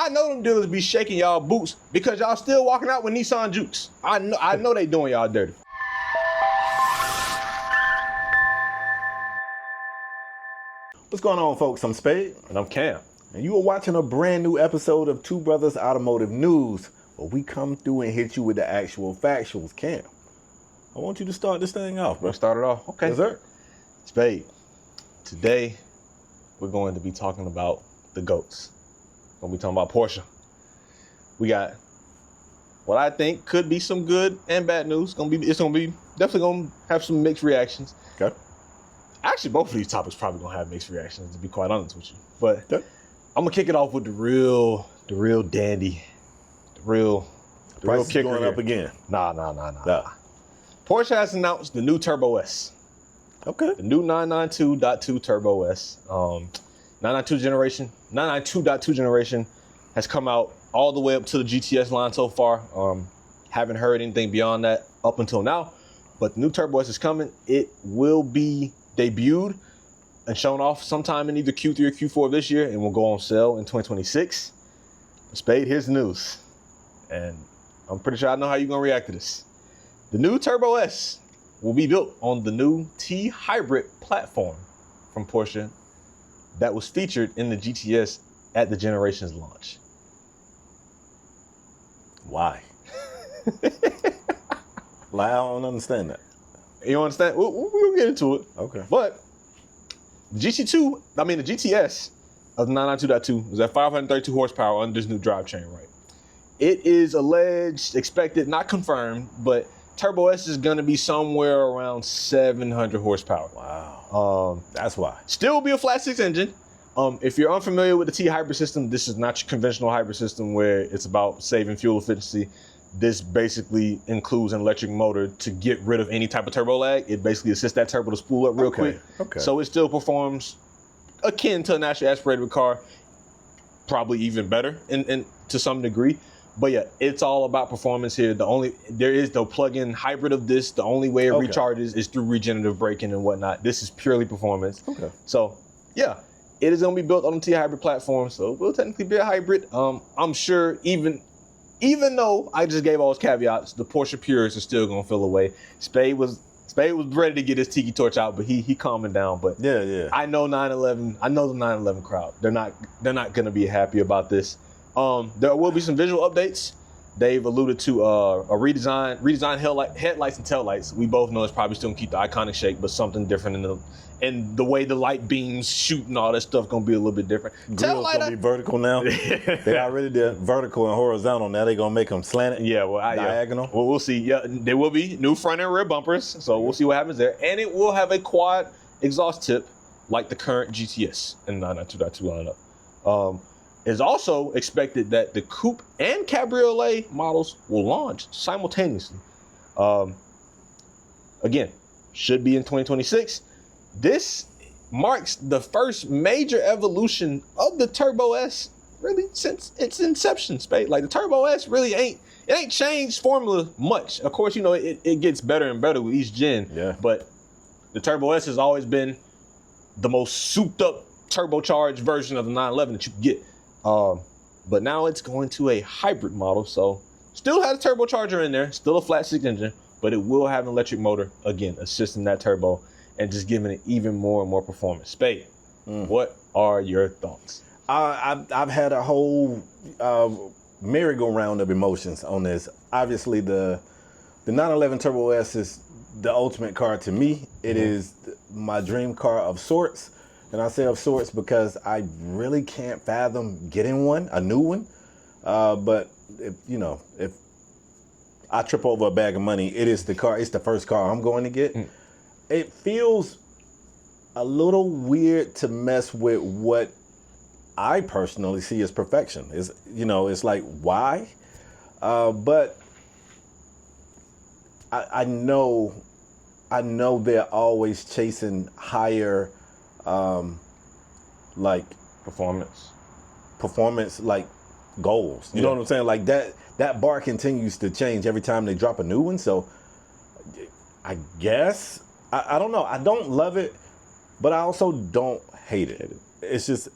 I know them dealers be shaking y'all boots because y'all still walking out with Nissan Jukes. I know they doing y'all dirty. What's going on, folks? I'm Spade. And I'm Cam. And you are watching a brand new episode of Two Brothers Automotive News, where we come through and hit you with the actual factuals. Cam, I want you to start this thing off, bro. Let's start it off. Okay. Yes, sir. Spade, today we're going to be talking about the GOATs. We're going to be talking about Porsche. We got what I think could be some good and bad news. It's definitely going to have some mixed reactions. Okay. Actually, both of these topics probably going to have mixed reactions, to be quite honest with you. But okay. I'm going to kick it off with the real dandy, the real kicker going here. up again. Nah. Porsche has announced the new Turbo S. Okay. The new 992.2 Turbo S. 992.2 generation has come out all the way up to the GTS line so far. Haven't heard anything beyond that up until now. But the new Turbo S is coming. It will be debuted and shown off sometime in either Q3 or Q4 of this year and will go on sale in 2026. Spade, here's the news. And I'm pretty sure I know how you're going to react to this. The new Turbo S will be built on the new T-Hybrid platform from Porsche that was featured in the GTS at the generation's launch. Why? Like, I don't understand that. You understand? We'll get into it. Okay. But the GTS of the 992.2 was at 532 horsepower under this new drivetrain, right? It is alleged, expected, not confirmed, but Turbo S is going to be somewhere around 700 horsepower. Wow. That's why. Still be a flat six engine. If you're unfamiliar with the T-Hybrid system, this is not your conventional hybrid system where it's about saving fuel efficiency. This basically includes an electric motor to get rid of any type of turbo lag. It basically assists that turbo to spool up real quick. Okay. So it still performs akin to a naturally aspirated car, probably even better in to some degree. But yeah, it's all about performance here. There is no plug-in hybrid of this. The only way it recharges is through regenerative braking and whatnot. This is purely performance. Okay. So yeah, it is going to be built on the T-Hybrid platform. So it will technically be a hybrid. I'm sure even though I just gave all those caveats, the Porsche purists are still going to feel away. Spade was ready to get his tiki torch out, but he calming down. But yeah. I know the 911 crowd. They're not going to be happy about this. There will be some visual updates. They've alluded to a redesigned headlights and taillights. We both know it's probably still gonna keep the iconic shape, but something different in the way the light beams shoot and all that stuff gonna be a little bit different. Grill's gonna be vertical now. They already did vertical and horizontal. Now they're gonna make them slanted. Yeah, diagonal. Well, we'll see. Yeah, there will be new front and rear bumpers, so we'll see what happens there. And it will have a quad exhaust tip like the current GTS in 992.2 lineup. It's also expected that the coupe and cabriolet models will launch simultaneously. Again, should be in 2026. This marks the first major evolution of the Turbo S really since its inception, Spade. Like the Turbo S really ain't changed formula much. Of course, you know, it gets better and better with each gen. Yeah. But the Turbo S has always been the most souped up turbocharged version of the 911 that you can get. But now it's going to a hybrid model, so still has a turbocharger in there, still a flat six engine, but it will have an electric motor, again, assisting that turbo and just giving it even more and more performance. Spade, what are your thoughts? I've had a whole merry-go-round of emotions on this. Obviously, the 911 Turbo S is the ultimate car to me. It is my dream car of sorts. And I say of sorts because I really can't fathom getting a new one. But if I trip over a bag of money, it is the car. It's the first car I'm going to get. It feels a little weird to mess with what I personally see as perfection. It's like, why? But I know they're always chasing higher. Like performance like goals. You know what I'm saying? Like that bar continues to change every time they drop a new one. So I guess I don't know. I don't love it, but I also don't hate it. It's just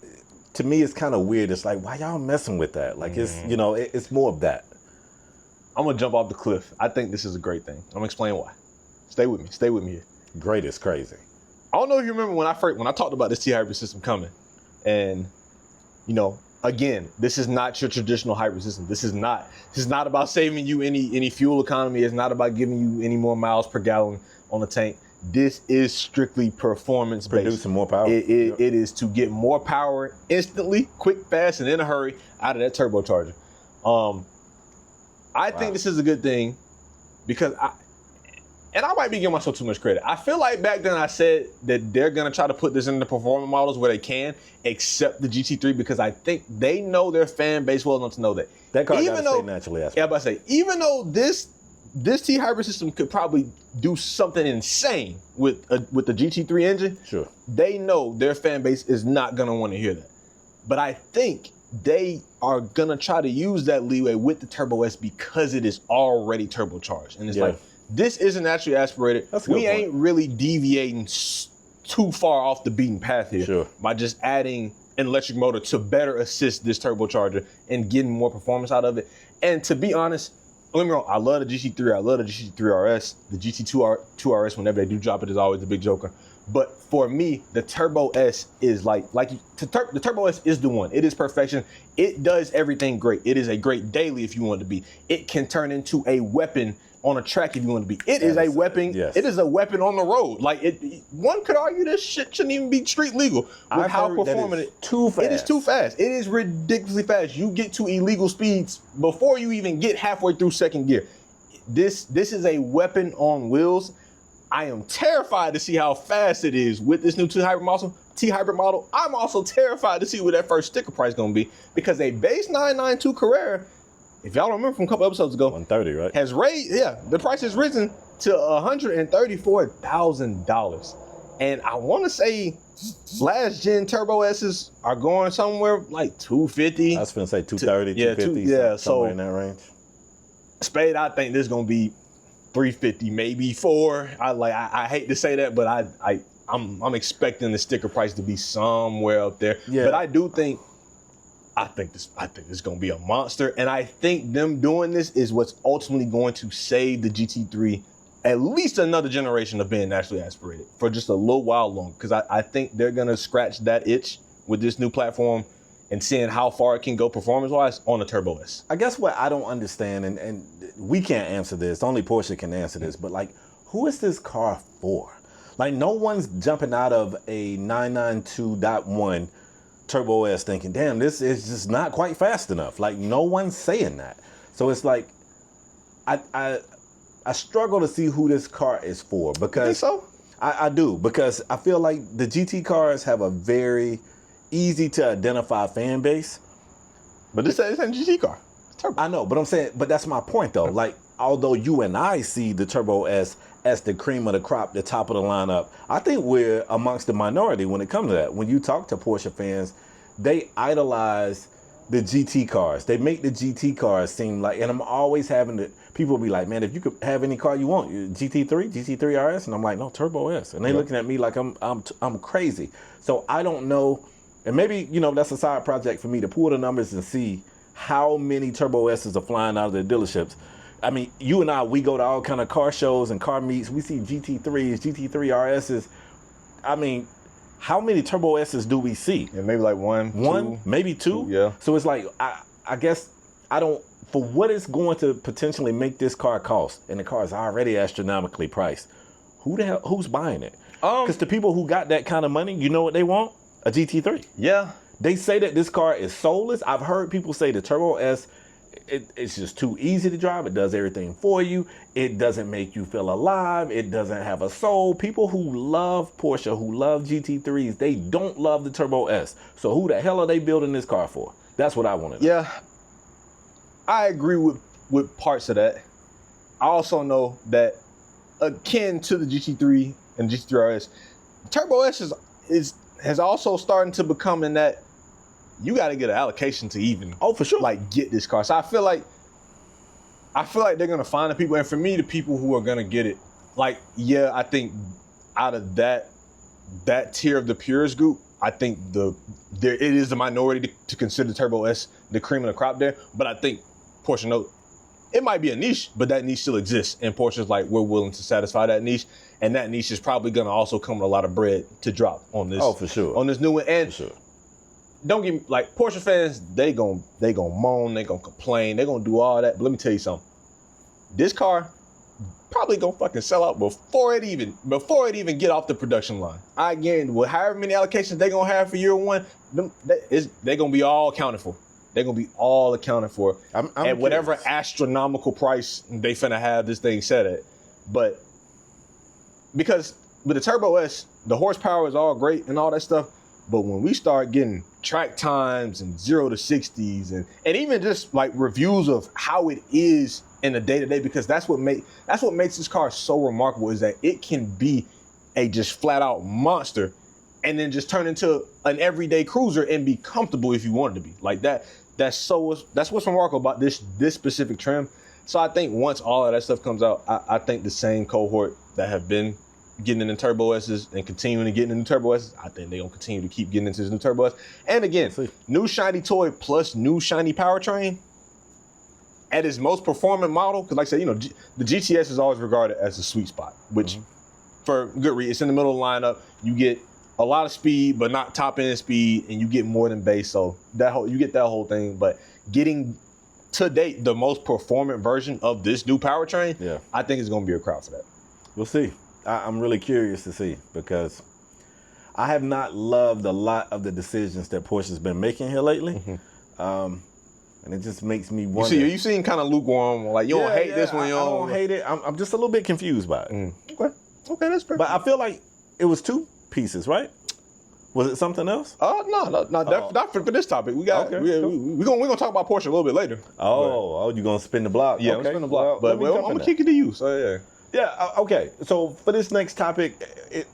to me, it's kind of weird. It's like, why y'all messing with that? Like, it's, you know, it's more of that. I'm going to jump off the cliff. I think this is a great thing. I'm going to explain why. Stay with me. Stay with me here. Great is crazy. I don't know if you remember when I talked about this T-hybrid system coming. And, you know, again, this is not your traditional hybrid system. This is not about saving you any fuel economy. It's not about giving you any more miles per gallon on the tank. This is strictly performance based. Producing more power. It is to get more power instantly, quick, fast, and in a hurry out of that turbocharger. I think this is a good thing because I might be giving myself too much credit. I feel like back then I said that they're going to try to put this in the performance models where they can, except the GT3, because I think they know their fan base well enough to know that. That car got to stay naturally aspirated. Yeah, I'm about to say, even though this T-hybrid system could probably do something insane with the GT3 engine, sure, they know their fan base is not going to want to hear that. But I think they are going to try to use that leeway with the Turbo S because it is already turbocharged. And it's like, this isn't naturally aspirated. We ain't really deviating too far off the beaten path here by just adding an electric motor to better assist this turbocharger and getting more performance out of it. And to be honest, don't get me wrong, I love the GT3. I love the GT3 RS. The GT2 RS, whenever they do drop it, is always the big joker. But for me, the Turbo S is the Turbo S is the one. It is perfection. It does everything great. It is a great daily if you want it to be. It can turn into a weapon on a track if you want to be. It is a weapon. Yes. It is a weapon on the road. Like one could argue this shit shouldn't even be street legal with how performant it is. Too fast. It is too fast. It is ridiculously fast. You get to illegal speeds before you even get halfway through second gear. This is a weapon on wheels. I am terrified to see how fast it is with this new T-hybrid model. I'm also terrified to see what that first sticker price is going to be because a base 992 Carrera, if y'all remember from a couple episodes ago, 130, right? Has raised, the price has risen to $134,000. And I want to say last gen Turbo S's are going somewhere like 250. I was going to say 230, 250, somewhere in that range. Spade, I think this is going to be 350, maybe 4. I hate to say that, but I'm expecting the sticker price to be somewhere up there. Yeah. But I think this is gonna be a monster, and I think them doing this is what's ultimately going to save the GT3 at least another generation of being naturally aspirated for just a little while longer. Because I think they're gonna scratch that itch with this new platform and seeing how far it can go performance-wise on the Turbo S. I guess what I don't understand, and we can't answer this, only Porsche can answer this, but like, who is this car for? Like, no one's jumping out of a 992.1 Turbo S thinking, damn, this is just not quite fast enough. Like, no one's saying that. So it's like, I struggle to see who this car is for, because you think so? I do, because I feel like the GT cars have a very easy to identify fan base. But this ain't a GT car. Turbo. I know, but I'm saying, but that's my point though. Like, although you and I see the Turbo S as the cream of the crop, the top of the lineup, I think we're amongst the minority when it comes to that. When you talk to Porsche fans, they idolize the GT cars. They make the GT cars seem like, and I'm always having to, people be like, man, if you could have any car you want, GT3 RS, and I'm like, no, Turbo S. And they looking at me like I'm crazy. So I don't know, and maybe, you know, that's a side project for me to pull the numbers and see how many Turbo S's are flying out of the dealerships. I mean, you and I, we go to all kind of car shows and car meets. We see GT3s, GT3 RS's. I mean, how many Turbo S's do we see? Yeah, maybe like one, two, maybe two. Yeah. So it's like, I guess I don't, for what it's going to potentially make this car cost, and the car is already astronomically priced, who's buying it? Because the people who got that kind of money, you know what they want? A GT3. Yeah. They say that this car is soulless. I've heard people say the Turbo S, it's just too easy to drive. It does everything for you. It doesn't make you feel alive. It doesn't have a soul. People who love Porsche, who love GT3s, they don't love the Turbo S. So who the hell are they building this car for? That's what I want to know. Yeah, I agree with parts of that. I also know that akin to the GT3 and GT3 RS, Turbo S has also started to become in that you got to get an allocation to even for sure, like get this car. So I feel like they're gonna find the people, and for me, the people who are gonna get it, like, yeah, I think out of that tier of the purist group, I think it is the minority to consider Turbo S the cream of the crop there. But I think Porsche Note, it might be a niche, but that niche still exists. And Porsche's like, we're willing to satisfy that niche. And that niche is probably going to also come with a lot of bread to drop on this. Oh, for sure. On this new one. And for sure. Don't get me, like, Porsche fans, they gon' moan, they gon' complain, they gon' do all that. But let me tell you something. This car probably gonna fucking sell out before it even get off the production line. I guarantee, with however many allocations they gonna have for year one, they gonna be all accounted for. They're gonna be all accounted for I'm at whatever curious. astronomical price they finna have this thing set at. But because with the Turbo S, the horsepower is all great and all that stuff. But when we start getting track times and 0 to 60s and even just like reviews of how it is in the day-to-day, because that's what makes this car so remarkable, is that it can be a just flat out monster and then just turn into an everyday cruiser and be comfortable if you wanted to be. Like that's what's remarkable about this specific trim. So I think once all of that stuff comes out, I think the same cohort that have been getting into Turbo S's and continuing to get into Turbo S's, I think they're gonna continue to keep getting into this new Turbo S. And again, new shiny toy plus new shiny powertrain at its most performant model, because like I said, the GTS is always regarded as a sweet spot, which for good reason, it's in the middle of the lineup. You get a lot of speed, but not top end speed, and you get more than base. So you get that whole thing. But getting to date the most performant version of this new powertrain, I think it's gonna be a crowd for that. We'll see. I'm really curious to see, because I have not loved a lot of the decisions that Porsche's been making here lately. And it just makes me wonder. You seem kind of lukewarm, like you don't hate this one. I don't hate it. I'm just a little bit confused by it. Okay, that's perfect. But I feel like it was two pieces, right? Was it something else? Not for this topic. We're gonna talk about Porsche a little bit later. You're gonna spin the block? Yeah, okay. spin the block. Well, but I'm gonna kick it to you. So yeah. Yeah, okay. So for this next topic,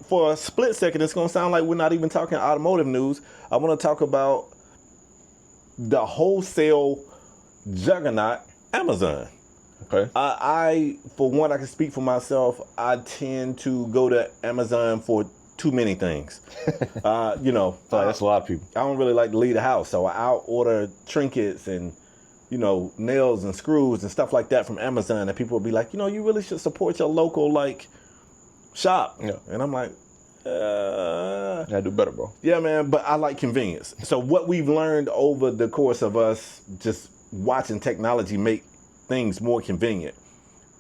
for a split second, it's going to sound like we're not even talking automotive news. I want to talk about the wholesale juggernaut, Amazon. Okay. I, for one, I can speak for myself. I tend to go to Amazon for too many things. That's a lot of people. I don't really like to leave the house, so I'll order trinkets and nails and screws and stuff like that from Amazon, and people will be like, you really should support your local shop. Yeah. And I'm like, I do better, bro. Yeah, man, but I like convenience. So what we've learned over the course of us just watching technology make things more convenient,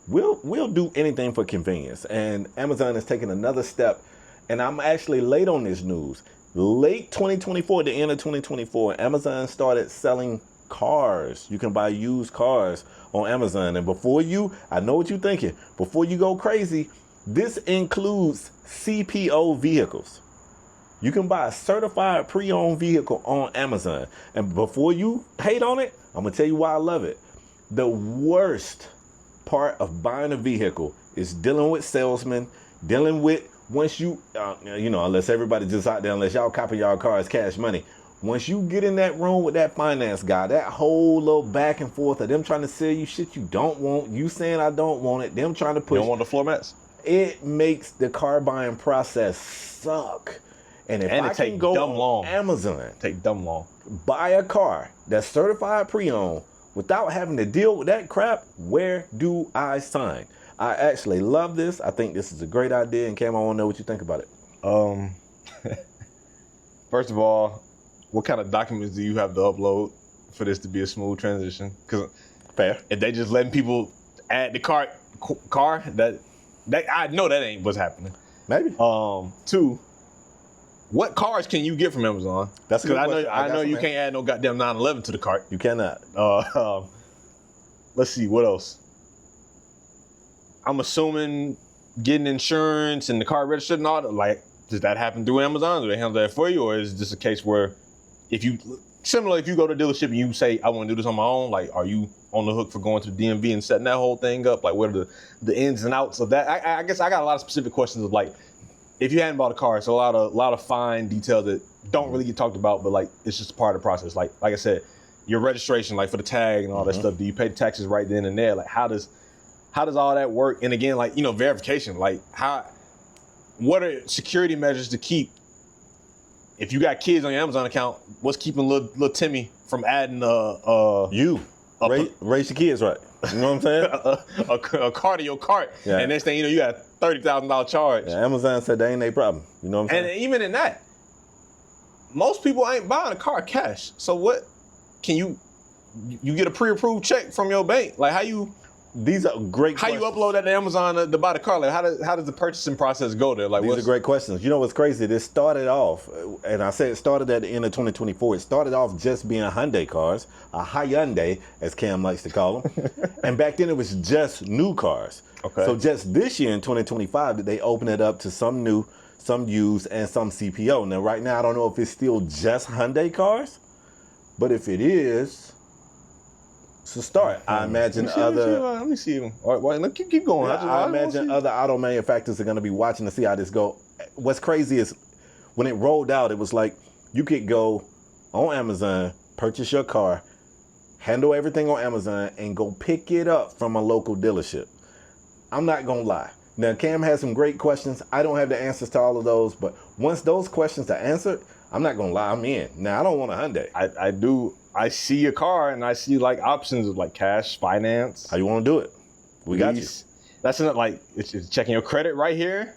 we'll do anything for convenience. And Amazon has taken another step, and I'm actually late on this news. Late 2024, the end of 2024, Amazon started selling cars. You can buy used cars on Amazon. And I know what you're thinking, before you go crazy, this includes CPO vehicles. You can buy a certified pre-owned vehicle on Amazon. And before you hate on it, I'm gonna tell you why I love it. The worst part of buying a vehicle is dealing with salesmen, once you, unless everybody just out there, unless y'all copy y'all cars cash money. Once you get in that room with that finance guy, that whole little back and forth of them trying to sell you shit you don't want, you saying I don't want it, them trying to push. You don't want the floor mats? It makes the car buying process suck. And if I can go on Amazon, take dumb long, buy a car that's certified pre-owned without having to deal with that crap, where do I sign? I actually love this. I think this is a great idea. And Cam, I want to know what you think about it. First of all, what kind of documents do you have to upload for this to be a smooth transition? Because if they just letting people add the car, that I know that ain't what's happening. Maybe. Two, what cars can you get from Amazon? That's because I know you can't add no goddamn 911 to the cart. You cannot. Let's see, what else? I'm assuming getting insurance and the car registered and all that. Does that happen through Amazon? Do they handle that for you, or is this a case where if you go to a dealership and you say I want to do this on my own, are you on the hook for going to the DMV and setting that whole thing up? What are the ins and outs of that? I guess I got a lot of specific questions of if you hadn't bought a car, it's a lot of fine details that don't really get talked about, but it's just part of the process. Like I said, your registration, for the tag and all that stuff. Do you pay the taxes right then and there? How does all that work? And again, verification. What are security measures to keep if you got kids on your Amazon account, what's keeping little Timmy from adding raise your kids right. You know what I'm saying? a car to your cart, Yeah. and next thing you know, you got a $30,000 charge. Yeah, Amazon said that ain't their problem. You know what I'm saying? And even in that, most people ain't buying a car cash. So what? Can you get a pre-approved check from your bank? Like These are great how questions. you upload that to Amazon to buy the car? Like how does the purchasing process go there? Like These are great questions. You know what's crazy? This started off, and I said it started at the end of 2024. It started off just being Hyundai cars, a Hyundai, as Cam likes to call them. And back then it was just new cars. Okay. So just this year in 2025, did they open it up to some new, some used, and some CPO. Now right now I don't know if it's still just Hyundai cars, but if it is, it's a start. I imagine Let me see them. All right, let keep going. I imagine other auto manufacturers are going to be watching to see how this go. What's crazy is when it rolled out, it was like you could go on Amazon, purchase your car, handle everything on Amazon, and go pick it up from a local dealership. I'm not going to lie. Now, Cam has some great questions. I don't have the answers to all of those, but once those questions are answered, I'm not going to lie, I'm in. Now, I don't want a Hyundai. I do. I see a car and I see like options of like cash, finance. How you want to do it? We got you. That's not like it's checking your credit right here.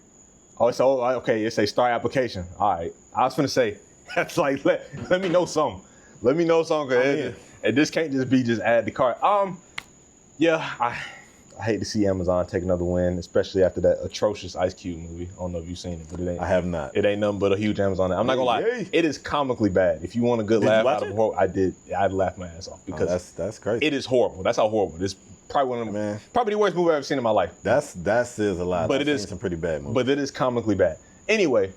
Oh, so okay, it's a start application. All right. I was gonna say that's like let me know something. Let me know something. And this can't just be add the cart. Yeah, I hate to see Amazon take another win, especially after that atrocious Ice Cube movie. I don't know if you've seen it, but it ain't. I have not. It ain't nothing but a huge Amazon. I'm not gonna lie. It is comically bad. If you want a good laugh out of horror, I did. I'd laugh my ass off because that's crazy. It is horrible. That's how horrible. It's probably one of them. Probably the worst movie I've ever seen in my life. That says a lot. But I've seen some pretty bad movies. But it is comically bad. Anyway,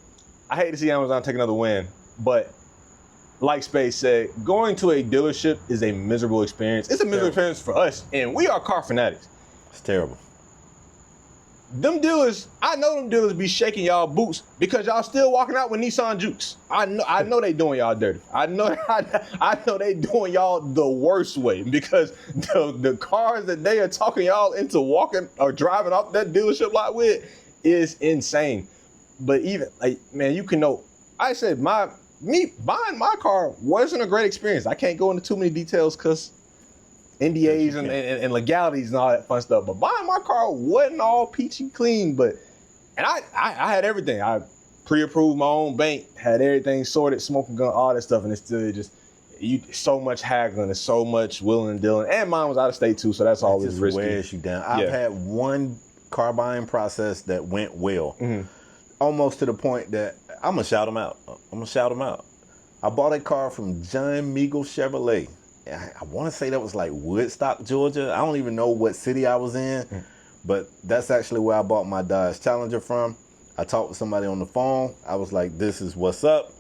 I hate to see Amazon take another win, but like Space said, going to a dealership is a miserable experience. It's a miserable experience for us, and we are car fanatics. It's terrible. Them dealers, I know them dealers be shaking y'all boots because y'all still walking out with Nissan Jukes. I know they doing y'all dirty. I know they doing y'all the worst way because the cars that they are talking y'all into walking or driving off that dealership lot with is insane. But even like, man, you can know. I said me buying my car wasn't a great experience. I can't go into too many details because NDAs and legalities and all that fun stuff. But buying my car wasn't all peachy clean. And I had everything. I pre-approved my own bank, had everything sorted, smoking gun, all that stuff, and it's still just so much haggling and so much willing and dealing. And mine was out of state too, so that's always just risky. Wears you down. I've had one car buying process that went well, almost to the point that I'm gonna shout them out. I bought a car from John Meagle Chevrolet. I want to say that was like Woodstock, Georgia. I don't even know what city I was in, but that's actually where I bought my Dodge Challenger from. I talked with somebody on the phone. I was like, this is what's up.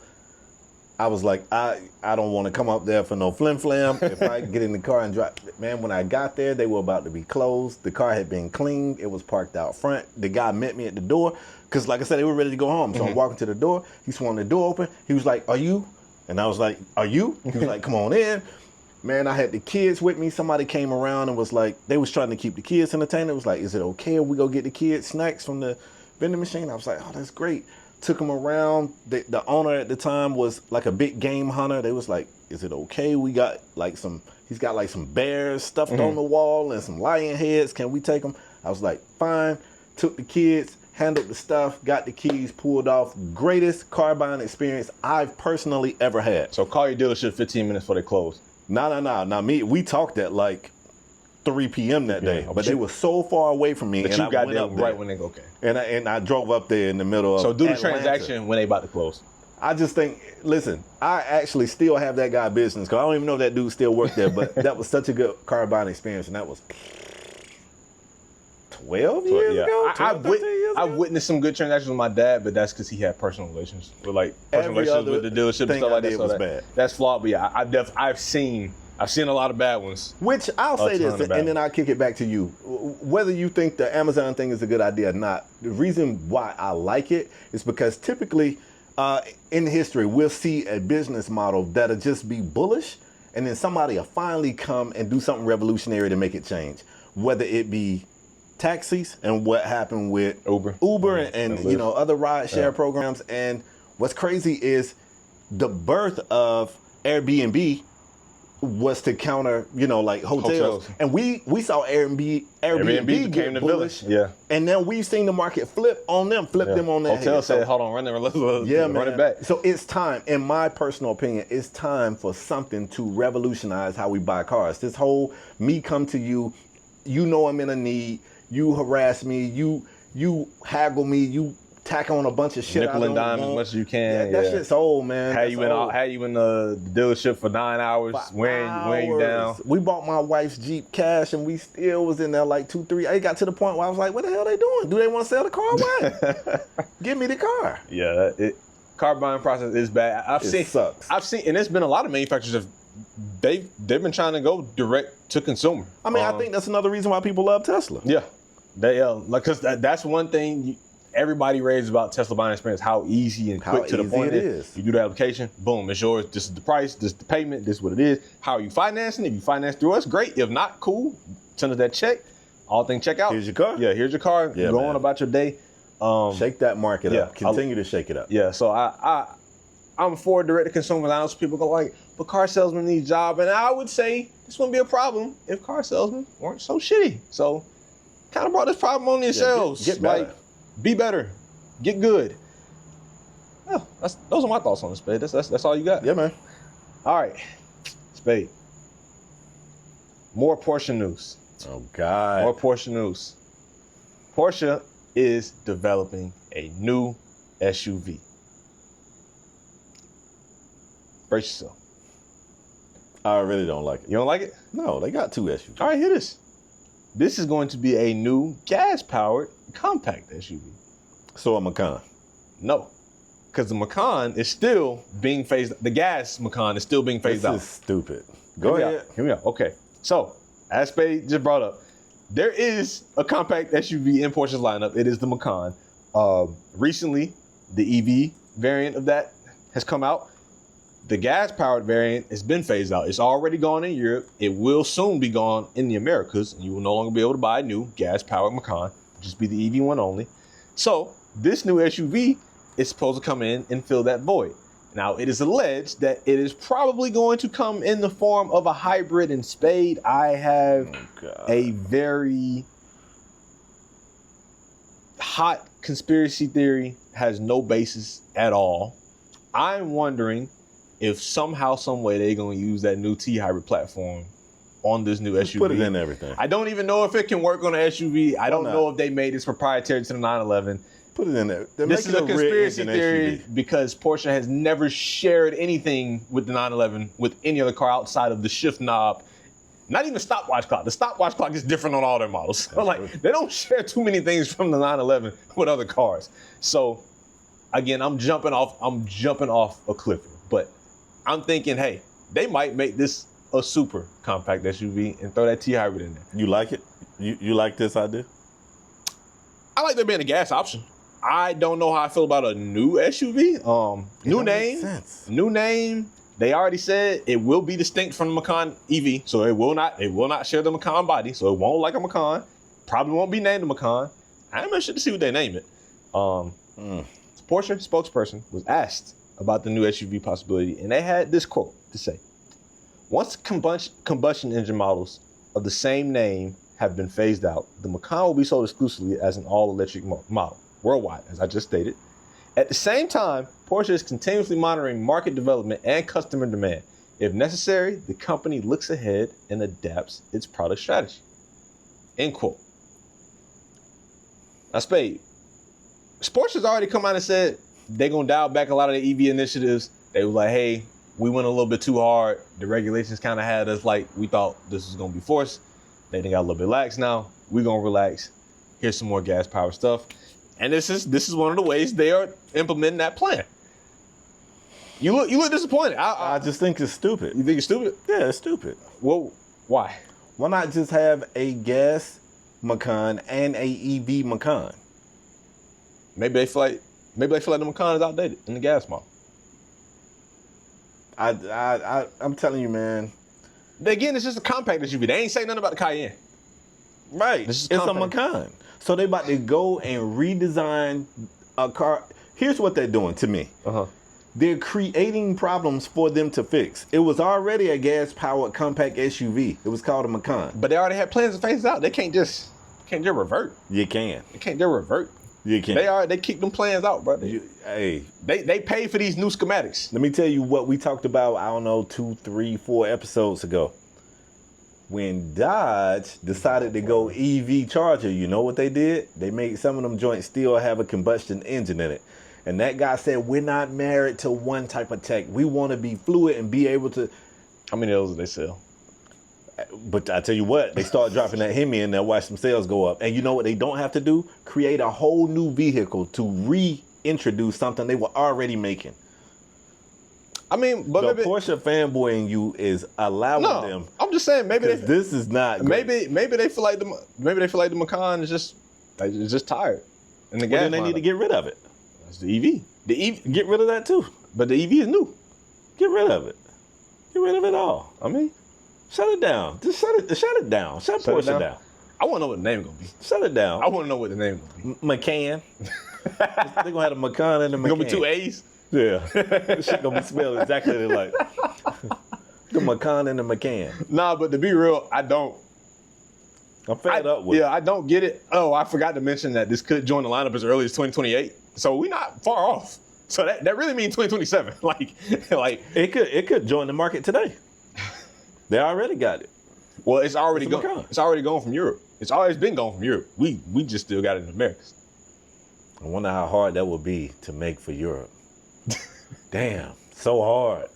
I was like, I don't want to come up there for no flim-flam. If I get in the car and drive. Man, when I got there, they were about to be closed. The car had been cleaned. It was parked out front. The guy met me at the door because, like I said, they were ready to go home. So I'm walking to the door. He swung the door open. He was like, are you? And I was like, are you? He was like, come on in. Man, I had the kids with me. Somebody came around and was like, they was trying to keep the kids entertained. It was like, is it okay if we go get the kids snacks from the vending machine? I was like, oh, that's great. Took them around. The owner at the time was like a big game hunter. They was like, is it okay? We got like he's got like some bears stuffed on the wall and some lion heads. Can we take them? I was like, fine. Took the kids, handled the stuff, got the keys, pulled off. Greatest car buying experience I've personally ever had. So call your dealership 15 minutes before they close. No. Now we talked at like 3 p.m. that day, but they were so far away from me. But and you got went there up there. right when they go, okay. And I drove up there in the middle of So do the Atlanta. transaction when they about to close. I just think, listen, I actually still have that guy business because I don't even know if that dude still worked there, but that was such a good car buying experience, and that was 12 years ago? 12, 13 years ago? I've witnessed some good transactions with my dad, but that's because he had personal relations with with the dealership and stuff like that. Was bad. That's flawed, but yeah, I've seen a lot of bad ones. Which I'll say this, and then I'll kick it back to you. Whether you think the Amazon thing is a good idea or not, the reason why I like it is because typically in history, we'll see a business model that'll just be bullish, and then somebody will finally come and do something revolutionary to make it change. Whether it be taxis and what happened with Uber and other ride share programs. And what's crazy is the birth of Airbnb was to counter, like hotels. And we saw Airbnb became get the bullish. village. Yeah. And then we've seen the market flip them on that. Hotel said, hold on, run it back. So it's time, in my personal opinion, it's time for something to revolutionize how we buy cars. This whole me come to you, I'm in a need, you harass me, you haggle me, you tack on a bunch of shit. Nickel and dime as much as you can. That shit's old, man. Had you in the dealership for 9 hours, wearing you down. We bought my wife's Jeep cash, and we still was in there like 2-3. It got to the point where I was like, "What the hell are they doing? Do they want to sell the car? Why? Give me the car." Yeah, car buying process is bad. It sucks. I've seen, and there's been a lot of manufacturers they've been trying to go direct to consumer. I mean, I think that's another reason why people love Tesla. Yeah, because that's one thing. Everybody raves about Tesla buying experience, how easy and quick to the point it is. You do the application, boom, it's yours. This is the price, this is the payment, this is what it is. How are you financing? If you finance through us, great. If not, cool. Send us that check. All things check out. Here's your car. Yeah, here's your car. Yeah, go on about your day. Shake that market up. Continue to shake it up. Yeah, so I'm for direct to consumer. I know some people go like, but car salesmen need a job. And I would say this wouldn't be a problem if car salesmen weren't so shitty. So kind of brought this problem on yourselves. Get better. Like, be better. Get good. Well, those are my thoughts on the Spade. That's all you got. Yeah, man. All right, Spade. More Porsche news. Oh, God. More Porsche news. Porsche is developing a new SUV. Brace yourself. I really don't like it. You don't like it? No, they got two SUVs. All right, hear this. This is going to be a new gas-powered compact SUV. So a Macan. No, because the Macan is still being phased. The gas Macan is still being phased out. This is stupid. Go ahead. Here we go. Okay. So, as Spade just brought up, there is a compact SUV in Porsche's lineup. It is the Macan. Recently, the EV variant of that has come out. The gas-powered variant has been phased out. It's already gone in Europe. It will soon be gone in the Americas, and you will no longer be able to buy a new gas-powered Macan. Just be the EV one only. So, this new SUV is supposed to come in and fill that void. Now, it is alleged that it is probably going to come in the form of a hybrid and Spade. I have a very hot conspiracy theory, has no basis at all. I'm wondering if somehow, some way, they're going to use that new T-hybrid platform on this new SUV. Put it in everything. I don't even know if it can work on an SUV. I don't know if they made this proprietary to the 911. Put it in there. This is a conspiracy theory because Porsche has never shared anything with the 911 with any other car outside of the shift knob. Not even stopwatch clock. The stopwatch clock is different on all their models. So like they don't share too many things from the 911 with other cars. So again, I'm jumping off a cliff, but I'm thinking, hey, they might make this a super compact SUV and throw that T-hybrid in there. You like it? You like this idea? I like there being a gas option. I don't know how I feel about a new SUV. New name. They already said it will be distinct from the Macan EV, so it will not share the Macan body, so it won't like a Macan. Probably won't be named a Macan. I'm interested to see what they name it. Porsche spokesperson was asked about the new SUV possibility, and they had this quote to say: "Once combustion engine models of the same name have been phased out, the Macan will be sold exclusively as an all-electric model worldwide, as I just stated. At the same time, Porsche is continuously monitoring market development and customer demand. If necessary, the company looks ahead and adapts its product strategy." End quote. Now, Spade, Porsche has already come out and said they're going to dial back a lot of the EV initiatives. They were like, hey, we went a little bit too hard. The regulations kind of had us like, we thought this was going to be forced. They got a little bit lax now. We're going to relax. Here's some more gas powered stuff. And this is one of the ways they are implementing that plan. You look disappointed. I just think it's stupid. You think it's stupid? Yeah, it's stupid. Well, why? Why not just have a gas Macan and a EV Macan? Maybe they feel like the Macan is outdated in the gas model. I'm telling you, man. Again, it's just a compact SUV. They ain't saying nothing about the Cayenne. Right. It's a Macan. So they about to go and redesign a car. Here's what they're doing to me. They're creating problems for them to fix. It was already a gas-powered compact SUV. It was called a Macan. But they already had plans to phase it out. They can't just revert. You can. They can't just revert. You can. They kick them plans out, bro. Hey. They pay for these new schematics. Let me tell you what we talked about, I don't know, 2, 3, 4 episodes ago. When Dodge decided to go EV charger, you know what they did? They made some of them joints still have a combustion engine in it. And that guy said, we're not married to one type of tech. We want to be fluid and be able to. How many of those do they sell? But I tell you what, they start dropping that Hemi in there, watch some sales go up. And you know what they don't have to do? Create a whole new vehicle to reintroduce something they were already making. I mean, but the Porsche fanboy in you is allowing them. I'm just saying, maybe this is not. Maybe they feel like the Macan is just tired, and then they need to get rid of it. That's the EV. The EV, get rid of that too. But the EV is new. Get rid of it. Get rid of it all. I mean, shut it down. Just shut it down. Shut Porsche down. I want to know what the name gonna be. Shut it down. I want to know what the name gonna be. Macan. They're gonna have a Macan and a Macan. Gonna be 2 A's. Yeah, this shit gonna be spelled exactly like the Macan and the Macan. Nah, but to be real, I'm fed up with it. Yeah, I don't get it. Oh, I forgot to mention that this could join the lineup as early as 2028. So we're not far off. So that really means 2027. like it could join the market today. They already got it. Well, it's already gone. It's already gone from Europe. It's always been gone from Europe. We just still got it in America. I wonder how hard that would be to make for Europe. Damn, so hard.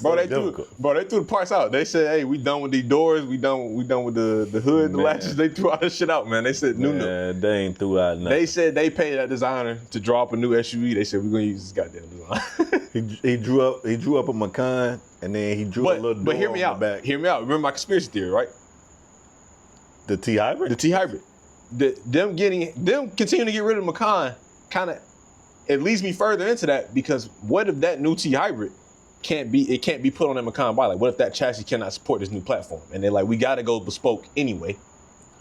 Bro, they threw the parts out. They said, "Hey, we done with these doors. We done with the hood, the latches." They threw all this shit out, man. They said, "No, they ain't threw out nothing." They said they paid that designer to draw up a new SUV. They said we're gonna use this goddamn design. he drew up a Macan, and then he drew a little door. But hear me out. Back. Hear me out. Remember my conspiracy theory, right? The T hybrid. The T hybrid. Them continuing to get rid of the Macan kind of it leads me further into that, because what if that new T hybrid can't be put on that Macan body? Like, what if that chassis cannot support this new platform? And they're like, we got to go bespoke anyway.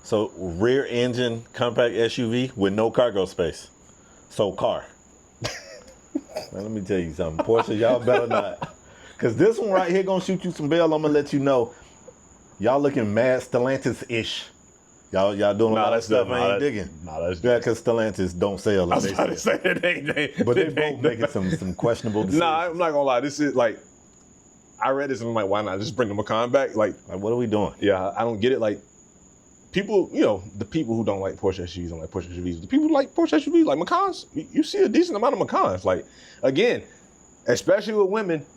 So rear engine compact SUV with no cargo space. So car. Man, let me tell you something, Porsche, y'all better not. Because this one right here gonna shoot you some bail. I'm gonna let you know. Y'all looking mad Stellantis-ish. Y'all doing a lot of stuff I ain't digging. Yeah, because Stellantis don't sell. I was about to say it but they both making some questionable decisions. Nah, I'm not gonna lie. This is like, I read this and I'm like, why not just bring the Macan back? Like what are we doing? Yeah, I don't get it. Like, people, the people who don't like Porsche SUVs don't like Porsche SUVs. The people who like Porsche SUVs, like Macans, you see a decent amount of Macans. Like, again, especially with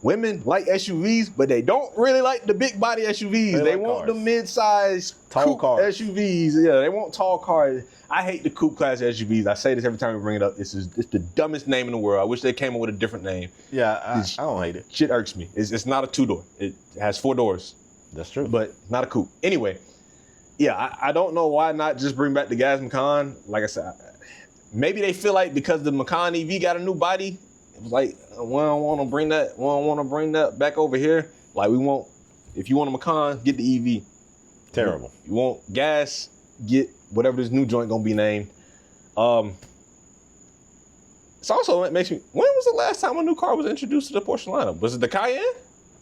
women like SUVs, but they don't really like the big body SUVs. They want the mid-size tall cars. SUVs. Yeah, they want tall cars. I hate the coupe class SUVs. I say this every time we bring it up. It's the dumbest name in the world. I wish they came up with a different name. Yeah, I don't hate it. Shit irks me. It's not a 2-door. It has 4 doors. That's true. But not a coupe. Anyway, yeah, I don't know why not just bring back the gas Macan. Like I said, maybe they feel like because the Macan EV got a new body, it was like, we don't want to bring that back over here. Like, if you want a Macan, get the EV. Terrible. You want gas, get whatever this new joint gonna be named. It's also, it makes me, when was the last time a new car was introduced to the Porsche lineup? Was it the Cayenne?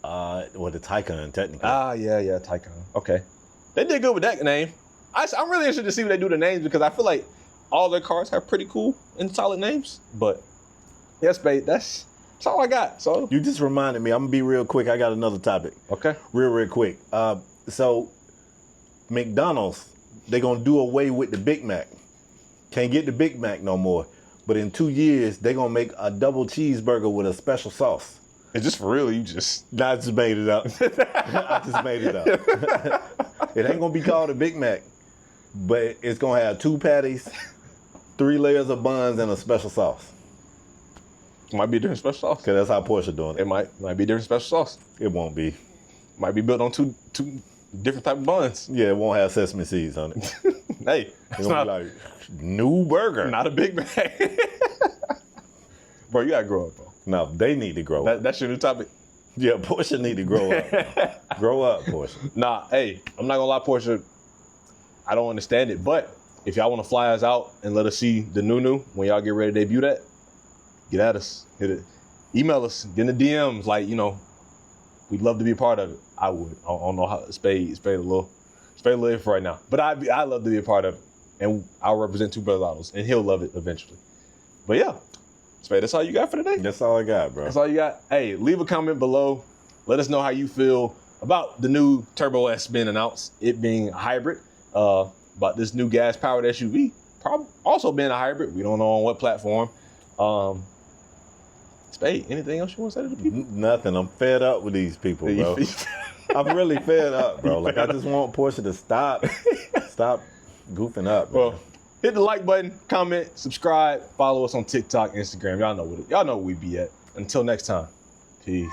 Or the Taycan, technically. Yeah, Taycan. Okay. They did good with that name. I'm really interested to see what they do to names, because I feel like all their cars have pretty cool and solid names. But yes, babe, that's all I got. So you just reminded me. I'm gonna be real quick. I got another topic. Okay. Real quick. So McDonald's, they're gonna do away with the Big Mac. Can't get the Big Mac no more. But in 2 years, they're gonna make a double cheeseburger with a special sauce. Is this for real? You just... I just made it up. I just made it up. It ain't gonna be called a Big Mac, but it's gonna have 2 patties, 3 layers of buns, and a special sauce. Might be a different special sauce. Because that's how Porsche doing it. It might be a different special sauce. It won't be. Might be built on two different type of buns. Yeah, it won't have sesame seeds on it. Hey, it's gonna be like, new burger. Not a Big Mac. Bro, you gotta grow up, bro. No, they need to grow up. That's your new topic? Yeah, Porsche need to grow up. Grow up, Porsche. Nah, hey, I'm not gonna lie, Porsche, I don't understand it, but if y'all wanna fly us out and let us see the new when y'all get ready to debut that, get at us. Hit it. email us, get in the DMs. Like, you know, we'd love to be a part of it. I would. I don't know how Spade a little if right now, but I love to be a part of it, and I'll represent Two Brothers Autos, and he'll love it eventually. But yeah, Spade, that's all you got for today. That's all I got, bro. That's all you got. Hey, leave a comment below. Let us know how you feel about the new Turbo S being announced, it being a hybrid. About this new gas-powered SUV, probably also being a hybrid. We don't know on what platform. Spade, anything else you want to say to the people? Nothing. I'm fed up with these people, bro. I'm really fed up, bro. Like, I just want Porsche to stop goofing up, bro. Well, hit the like button, comment, subscribe, follow us on TikTok, Instagram. Y'all know what we be at. Until next time, peace.